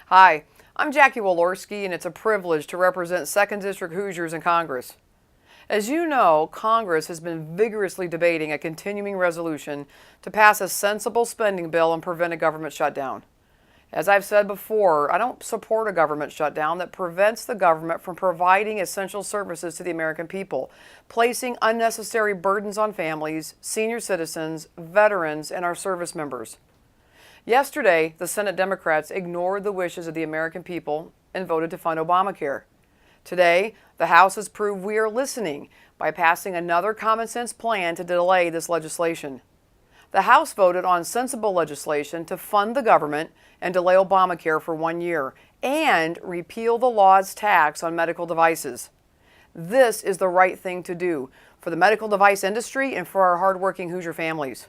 Hi, I'm Jackie Walorski, and it's a privilege to represent 2nd District Hoosiers in Congress. As you know, Congress has been vigorously debating a continuing resolution to pass a sensible spending bill and prevent a government shutdown. As I've said before, I don't support a government shutdown that prevents the government from providing essential services to the American people, placing unnecessary burdens on families, senior citizens, veterans, and our service members. Yesterday, the Senate Democrats ignored the wishes of the American people and voted to fund Obamacare. Today, the House has proved we are listening by passing another common sense plan to delay this legislation. The House voted on sensible legislation to fund the government and delay Obamacare for 1 year and repeal the law's tax on medical devices. This is the right thing to do for the medical device industry and for our hardworking Hoosier families.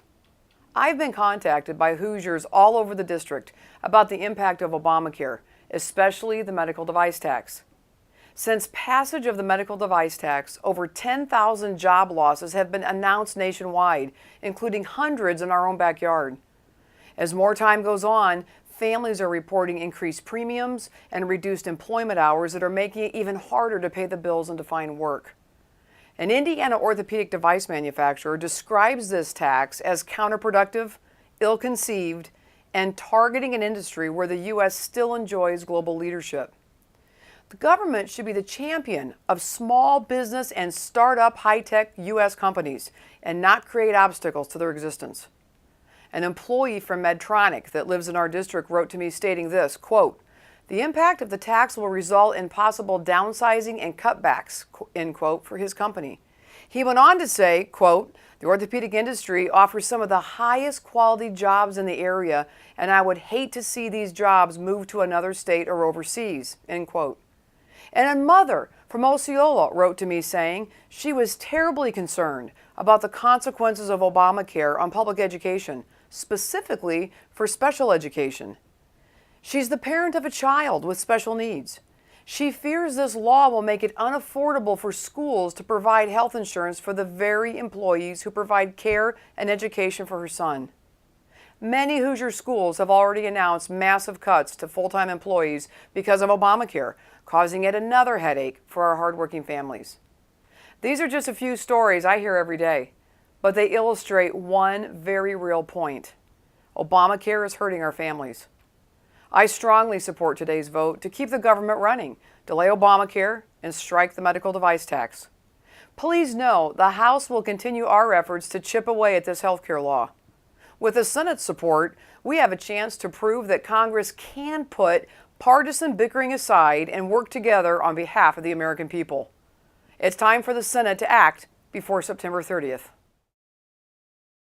I've been contacted by Hoosiers all over the district about the impact of Obamacare, especially the medical device tax. Since passage of the medical device tax, over 10,000 job losses have been announced nationwide, including hundreds in our own backyard. As more time goes on, families are reporting increased premiums and reduced employment hours that are making it even harder to pay the bills and to find work. An Indiana orthopedic device manufacturer describes this tax as counterproductive, ill-conceived, and targeting an industry where the U.S. still enjoys global leadership. The government should be the champion of small business and start-up high-tech U.S. companies and not create obstacles to their existence. An employee from Medtronic that lives in our district wrote to me stating this, quote, "The impact of the tax will result in possible downsizing and cutbacks," end quote, for his company. He went on to say, quote, "The orthopedic industry offers some of the highest quality jobs in the area, and I would hate to see these jobs move to another state or overseas," end quote. And a mother from Osceola wrote to me saying she was terribly concerned about the consequences of Obamacare on public education, specifically for special education. She's the parent of a child with special needs. She fears this law will make it unaffordable for schools to provide health insurance for the very employees who provide care and education for her son. Many Hoosier schools have already announced massive cuts to full-time employees because of Obamacare, causing yet another headache for our hardworking families. These are just a few stories I hear every day, but they illustrate one very real point. Obamacare is hurting our families. I strongly support today's vote to keep the government running, delay Obamacare, and strike the medical device tax. Please know the House will continue our efforts to chip away at this health care law. With the Senate's support, we have a chance to prove that Congress can put partisan bickering aside and work together on behalf of the American people. It's time for the Senate to act before September 30th.